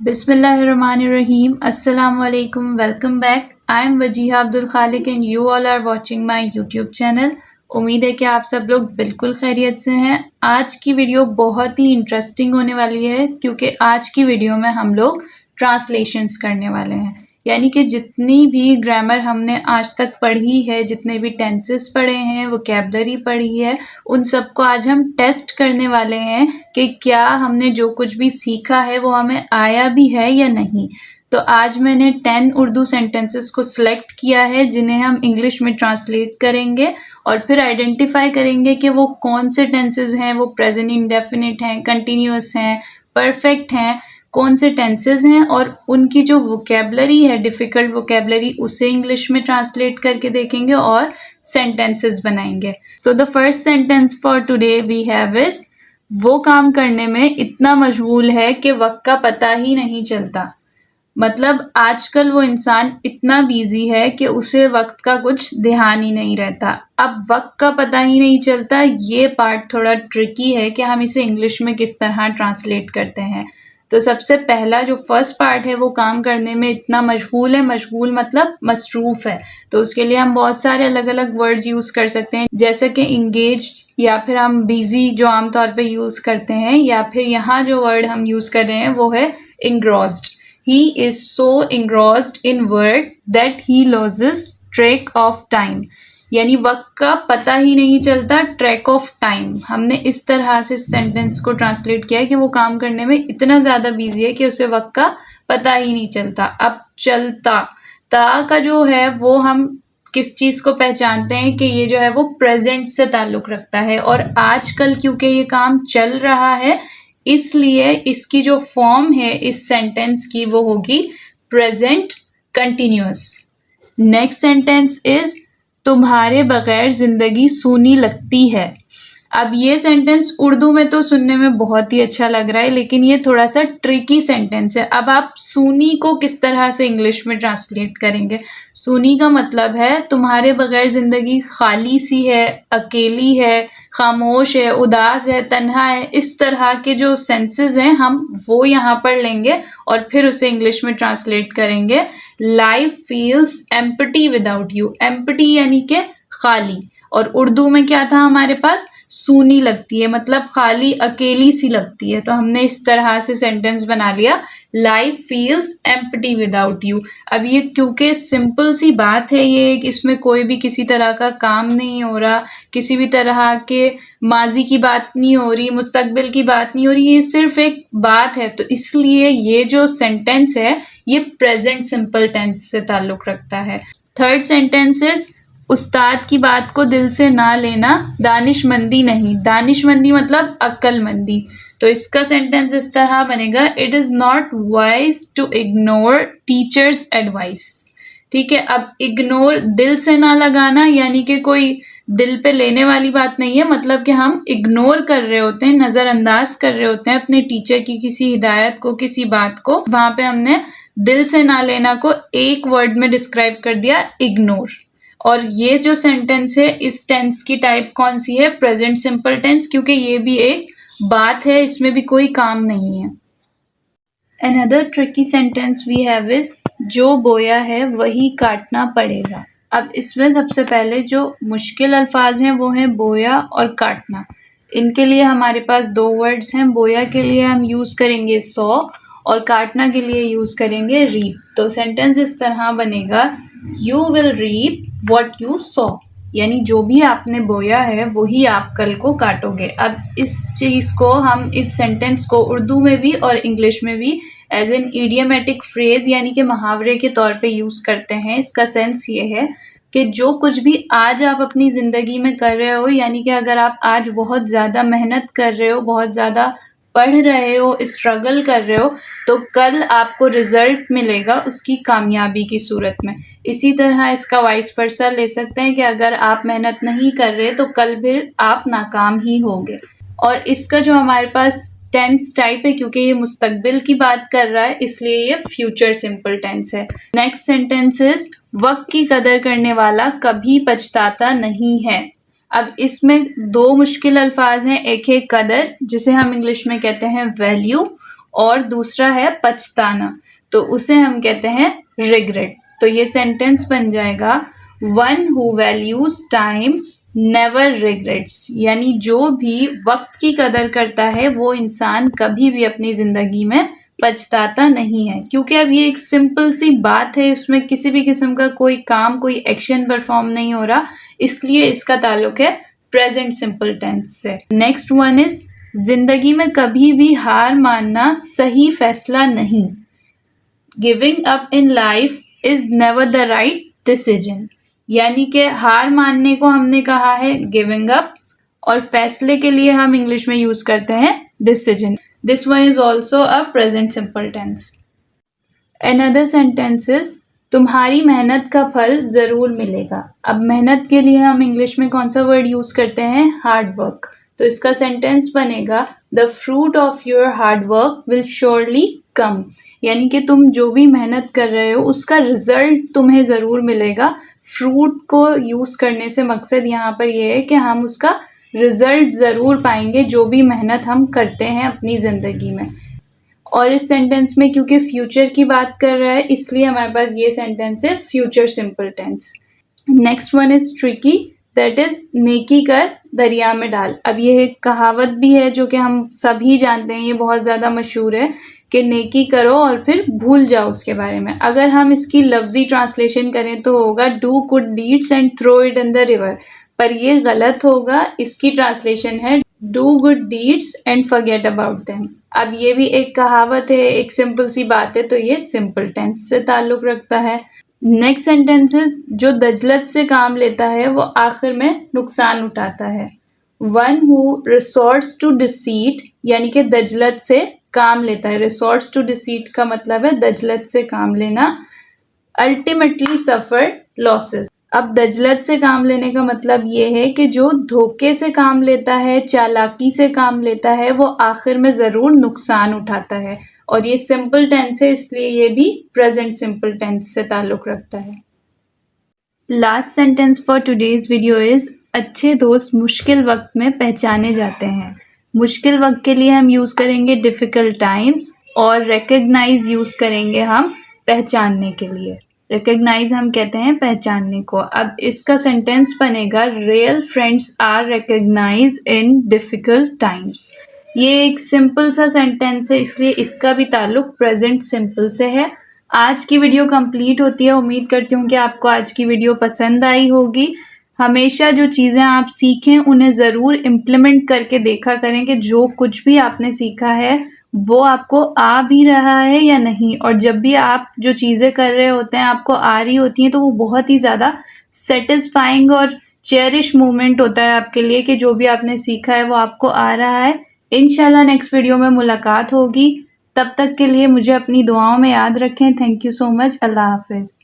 Bismillahirrahmanirrahim. Assalamu alaikum. Welcome back. I am Wajiha Abdul Khalik and you all are watching my YouTube channel. उम्मीद है कि आप सब लोग बिल्कुल खैरियत से हैं। आज की वीडियो बहुत ही इंटरेस्टिंग होने वाली है क्योंकि आज की वीडियो में हम लोग ट्रांसलेशंस करने वाले हैं। यानी कि जितनी भी ग्रामर हमने आज तक पढ़ी है, जितने भी टेंसेस पढ़े हैं, वोकैबलरी पढ़ी है, उन सबको आज हम टेस्ट करने वाले हैं कि क्या हमने जो कुछ भी सीखा है वो हमें आया भी है या नहीं। तो आज मैंने 10 उर्दू सेंटेंसेस को सिलेक्ट किया है जिन्हें हम इंग्लिश में ट्रांसलेट करेंगे और फिर आइडेंटिफाई करेंगे कि वो कौन से टेंसेस हैं, वो प्रेजेंट इंडेफिनिट हैं, कंटिन्यूअस हैं, परफेक्ट हैं, कौन से टेंसेस हैं और उनकी जो वोकैबलरी है, डिफ़िकल्ट वोकैबलरी, उसे इंग्लिश में ट्रांसलेट करके देखेंगे और सेंटेंसेस बनाएंगे। So the first sentence for today we have is, वो काम करने में इतना मशगूल है कि वक्त का पता ही नहीं चलता। मतलब आजकल वो इंसान इतना बिजी है कि उसे वक्त का कुछ ध्यान ही नहीं रहता। अब वक्त का पता ही नहीं चलता, ये पार्ट थोड़ा ट्रिकी है कि हम इसे इंग्लिश में किस तरह ट्रांसलेट करते हैं। तो सबसे पहला जो फर्स्ट पार्ट है वो काम करने में इतना मशगूल है, मशगूल मतलब मसरूफ है। तो उसके लिए हम बहुत सारे अलग अलग वर्ड्स यूज़ कर सकते हैं, जैसे कि इंगेज्ड, या फिर हम बिजी जो आमतौर पे यूज़ करते हैं, या फिर यहाँ जो वर्ड हम यूज़ कर रहे हैं वो है engrossed. He is so engrossed in work that he loses track of time. यानी वक्त का पता ही नहीं चलता, ट्रैक ऑफ टाइम। हमने इस तरह से सेंटेंस को ट्रांसलेट किया है कि वो काम करने में इतना ज़्यादा बिजी है कि उसे वक्त का पता ही नहीं चलता। अब चलता, ता का जो है वो हम किस चीज़ को पहचानते हैं कि ये जो है वो प्रेजेंट से ताल्लुक़ रखता है, और आजकल क्योंकि ये काम चल रहा है इसलिए इसकी जो फॉर्म है इस सेंटेंस की वो होगी present continuous. Next sentence is, तुम्हारे बगैर जिंदगी सूनी लगती है। अब ये सेंटेंस उर्दू में तो सुनने में बहुत ही अच्छा लग रहा है, लेकिन ये थोड़ा सा ट्रिकी सेंटेंस है। अब आप सूनी को किस तरह से इंग्लिश में ट्रांसलेट करेंगे? सूनी का मतलब है तुम्हारे बगैर जिंदगी खाली सी है, अकेली है, खामोश है, उदास है, तन्हा है। इस तरह के जो सेंसेस हैं हम वो यहाँ पर लेंगे और फिर उसे इंग्लिश में ट्रांसलेट करेंगे। Life feels empty without you. Empty यानी कि खाली, और उर्दू में क्या था हमारे पास? सूनी लगती है, मतलब खाली अकेली सी लगती है। तो हमने इस तरह से सेंटेंस बना लिया, life feels empty without you. अब ये क्योंकि सिंपल सी बात है, ये इसमें कोई भी किसी तरह का काम नहीं हो रहा, किसी भी तरह के माजी की बात नहीं हो रही, मुस्तकबिल की बात नहीं हो रही, ये सिर्फ एक बात है। तो इसलिए ये जो सेंटेंस है ये प्रेजेंट सिंपल टेंस से ताल्लुक़ रखता है। थर्ड सेंटेंस इज, उस्ताद की बात को दिल से ना लेना दानिशमंदी नहीं। दानिशमंदी मतलब अक्लमंदी। तो इसका सेंटेंस इस तरह बनेगा, it is not wise to ignore teachers advice. ठीक है, अब इग्नोर दिल से ना लगाना यानी कि कोई दिल पे लेने वाली बात नहीं है, मतलब कि हम इग्नोर कर रहे होते हैं, नज़रअंदाज कर रहे होते हैं अपने टीचर की किसी हिदायत को, किसी बात को। वहाँ पे हमने दिल से ना लेना को एक वर्ड में डिस्क्राइब कर दिया, इग्नोर। और ये जो सेंटेंस है इस टेंस की टाइप कौन सी है? प्रेजेंट सिंपल टेंस, क्योंकि ये भी एक बात है, इसमें भी कोई काम नहीं है। Another tricky sentence we have is, जो बोया है वही काटना पड़ेगा। अब इसमें सबसे पहले जो मुश्किल अल्फाज हैं वो हैं बोया और काटना। इनके लिए हमारे पास दो वर्ड्स हैं। बोया के लिए हम यूज़ करेंगे सॉ और काटना के लिए यूज़ करेंगे रीप। तो सेंटेंस इस तरह बनेगा, you will reap what you sow. यानी जो भी आपने बोया है वही आप कल को काटोगे। अब इस चीज़ को हम, इस सेंटेंस को उर्दू में भी और इंग्लिश में भी एज एन इडियमेटिक फ्रेज़ यानी कि मुहावरे के तौर पे यूज़ करते हैं। इसका सेंस ये है कि जो कुछ भी आज आप अपनी ज़िंदगी में कर रहे हो, यानी कि अगर आप आज बहुत ज़्यादा मेहनत कर रहे हो, बहुत ज़्यादा पढ़ रहे हो, स्ट्रगल कर रहे हो, तो कल आपको रिजल्ट मिलेगा उसकी कामयाबी की सूरत में। इसी तरह इसका वाइस वर्सा ले सकते हैं कि अगर आप मेहनत नहीं कर रहे तो कल फिर आप नाकाम ही होगे। और इसका जो हमारे पास टेंस टाइप है, क्योंकि ये मुस्तकबिल की बात कर रहा है इसलिए ये फ्यूचर सिंपल टेंस है। नेक्स्ट सेंटेंस इज, वक्त की कदर करने वाला कभी पछताता नहीं है। अब इसमें दो मुश्किल अल्फाज हैं, एक है कदर जिसे हम इंग्लिश में कहते हैं वैल्यू, और दूसरा है पछताना, तो उसे हम कहते हैं रिग्रेट। तो ये सेंटेंस बन जाएगा one who values time never regrets, यानी जो भी वक्त की कदर करता है वो इंसान कभी भी अपनी जिंदगी में पछताता नहीं है। क्योंकि अब ये एक सिंपल सी बात है, उसमें किसी भी किस्म का कोई काम, कोई एक्शन परफॉर्म नहीं हो रहा, इसलिए इसका ताल्लुक है प्रेजेंट सिंपल टेंस से। नेक्स्ट वन इज जिंदगी में कभी भी हार मानना सही फैसला नहीं। Giving up in life is never the right decision, यानी कि हार मानने को हमने कहा है गिविंग अप, और फैसले के लिए हम इंग्लिश में यूज करते हैं decision. This one is also a present simple tense. Another sentence is तुम्हारी मेहनत का फल जरूर मिलेगा। अब मेहनत के लिए हम इंग्लिश में कौन सा वर्ड यूज करते हैं? Hard work. तो इसका सेंटेंस बनेगा the fruit of your hard work will surely come, यानी कि तुम जो भी मेहनत कर रहे हो उसका रिजल्ट तुम्हें जरूर मिलेगा। फ्रूट को यूज करने से मकसद यहाँ पर यह है कि हम उसका रिजल्ट जरूर पाएंगे जो भी मेहनत हम करते हैं अपनी जिंदगी में। और इस सेंटेंस में क्योंकि फ्यूचर की बात कर रहा है इसलिए हमारे पास ये सेंटेंस है future simple tense. Next one is tricky, that is नेकी कर दरिया में डाल। अब ये एक कहावत भी है जो कि हम सभी जानते हैं, ये बहुत ज़्यादा मशहूर है कि नेकी करो और फिर भूल जाओ उसके बारे में। अगर हम इसकी लफ्जी ट्रांसलेशन करें तो होगा do good deeds and throw it in the river, पर ये गलत होगा। इसकी ट्रांसलेशन है do good deeds and forget about them. अब ये भी एक कहावत है, एक सिंपल सी बात है, तो ये सिंपल टेंस से ताल्लुक रखता है। नेक्स्ट सेंटेंसेस, जो दजलत से काम लेता है वो आखिर में नुकसान उठाता है। One who resorts to deceit, यानी कि दजलत से काम लेता है। रिसोर्ट्स टू डिसीट का मतलब है दजलत से काम लेना। अल्टीमेटली सफर लॉसेस। अब दजलत से काम लेने का मतलब ये है कि जो धोखे से काम लेता है, चालाकी से काम लेता है, वो आखिर में ज़रूर नुकसान उठाता है। और ये सिंपल टेंस है इसलिए ये भी प्रेजेंट सिंपल टेंस से ताल्लुक रखता है। Last sentence for today's video is अच्छे दोस्त मुश्किल वक्त में पहचाने जाते हैं। मुश्किल वक्त के लिए हम यूज़ करेंगे डिफ़िकल्ट टाइम्स, और रिकग्नाइज यूज़ करेंगे हम पहचानने के लिए। रिकग्नाइज हम कहते हैं पहचानने को। अब इसका सेंटेंस बनेगा real friends are recognise in difficult times. ये एक सिंपल सा सेंटेंस है इसलिए इसका भी ताल्लुक प्रेजेंट सिंपल से है। आज की वीडियो कंप्लीट होती है। उम्मीद करती हूँ कि आपको आज की वीडियो पसंद आई होगी। हमेशा जो चीज़ें आप सीखें उन्हें ज़रूर इम्प्लीमेंट करके देखा करें कि जो कुछ भी आपने सीखा है वो आपको आ भी रहा है या नहीं। और जब भी आप जो चीज़ें कर रहे होते हैं आपको आ रही होती हैं तो वो बहुत ही ज़्यादा सेटिस्फाइंग और चेरिश मोमेंट होता है आपके लिए कि जो भी आपने सीखा है वो आपको आ रहा है। इंशाल्लाह नेक्स्ट वीडियो में मुलाकात होगी। तब तक के लिए मुझे अपनी दुआओं में याद रखें। Thank you so much. अल्लाह हाफिज़।